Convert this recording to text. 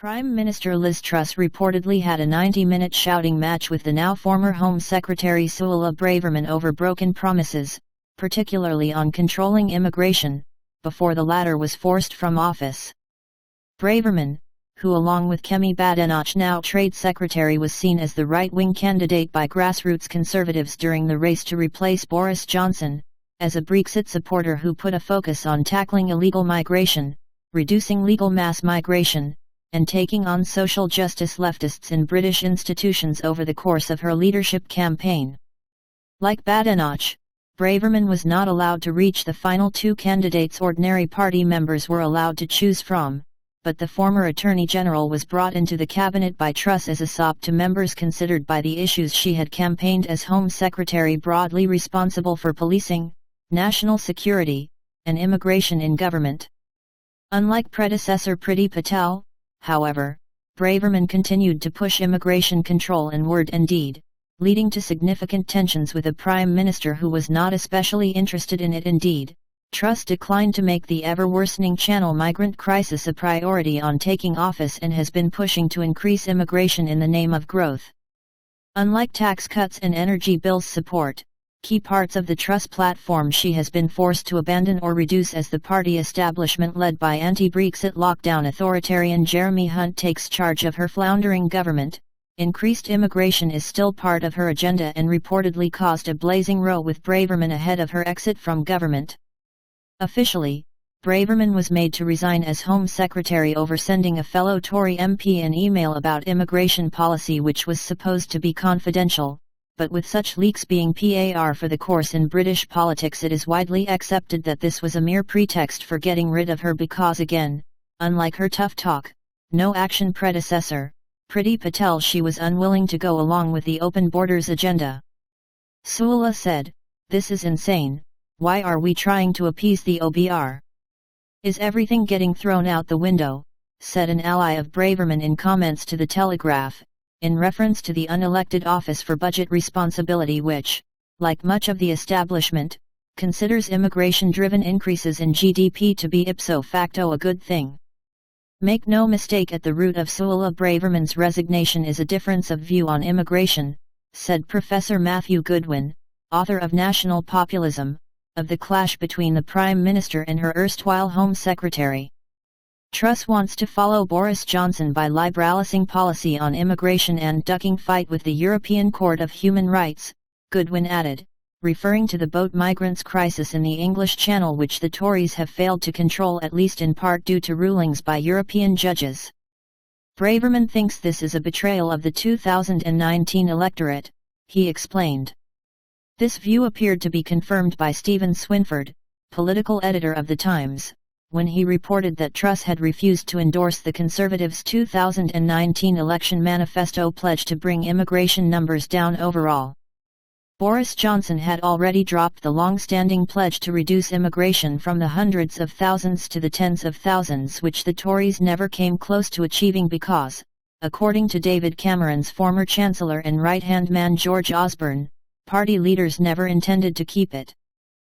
Prime Minister Liz Truss reportedly had a 90-minute shouting match with the now former Home Secretary Suella Braverman over broken promises, particularly on controlling immigration, before the latter was forced from office. Braverman, who along with Kemi Badenoch, now Trade Secretary, was seen as the right-wing candidate by grassroots Conservatives during the race to replace Boris Johnson, as a Brexit supporter who put a focus on tackling illegal migration, reducing legal mass migration, and taking on social justice leftists in British institutions over the course of her leadership campaign. Like Badenoch, Braverman was not allowed to reach the final two candidates ordinary party members were allowed to choose from, but the former Attorney General was brought into the cabinet by Truss as a sop to members considered by the issues she had campaigned as Home Secretary, broadly responsible for policing, national security, and immigration in government. Unlike predecessor Priti Patel, however, Braverman continued to push immigration control in word and deed, leading to significant tensions with a Prime Minister who was not especially interested in it. Indeed, Truss declined to make the ever-worsening Channel migrant crisis a priority on taking office and has been pushing to increase immigration in the name of growth. Unlike tax cuts and energy bills support, key parts of the Truss platform she has been forced to abandon or reduce as the party establishment led by anti-Brexit lockdown authoritarian Jeremy Hunt takes charge of her floundering government. Increased immigration is still part of her agenda and reportedly caused a blazing row with Braverman ahead of her exit from government. Officially, Braverman was made to resign as Home Secretary over sending a fellow Tory MP an email about immigration policy which was supposed to be confidential. But with such leaks being par for the course in British politics, it is widely accepted that this was a mere pretext for getting rid of her because, again, unlike her tough talk, no action predecessor, Priti Patel, she was unwilling to go along with the open borders agenda. Suella said, "This is insane, why are we trying to appease the OBR? Is everything getting thrown out the window?" said an ally of Braverman in comments to The Telegraph, in reference to the unelected Office for Budget Responsibility which, like much of the establishment, considers immigration-driven increases in GDP to be ipso facto a good thing. Make no mistake, at the root of Suella Braverman's resignation is a difference of view on immigration, said Professor Matthew Goodwin, author of National Populism, of the clash between the Prime Minister and her erstwhile Home Secretary. Truss wants to follow Boris Johnson by liberalising policy on immigration and ducking fight with the European Court of Human Rights, Goodwin added, referring to the boat migrants crisis in the English Channel which the Tories have failed to control, at least in part due to rulings by European judges. Braverman thinks this is a betrayal of the 2019 electorate, he explained. This view appeared to be confirmed by Stephen Swinford, political editor of The Times, when he reported that Truss had refused to endorse the Conservatives' 2019 election manifesto pledge to bring immigration numbers down overall. Boris Johnson had already dropped the long-standing pledge to reduce immigration from the hundreds of thousands to the tens of thousands, which the Tories never came close to achieving because, according to David Cameron's former Chancellor and right-hand man George Osborne, party leaders never intended to keep it.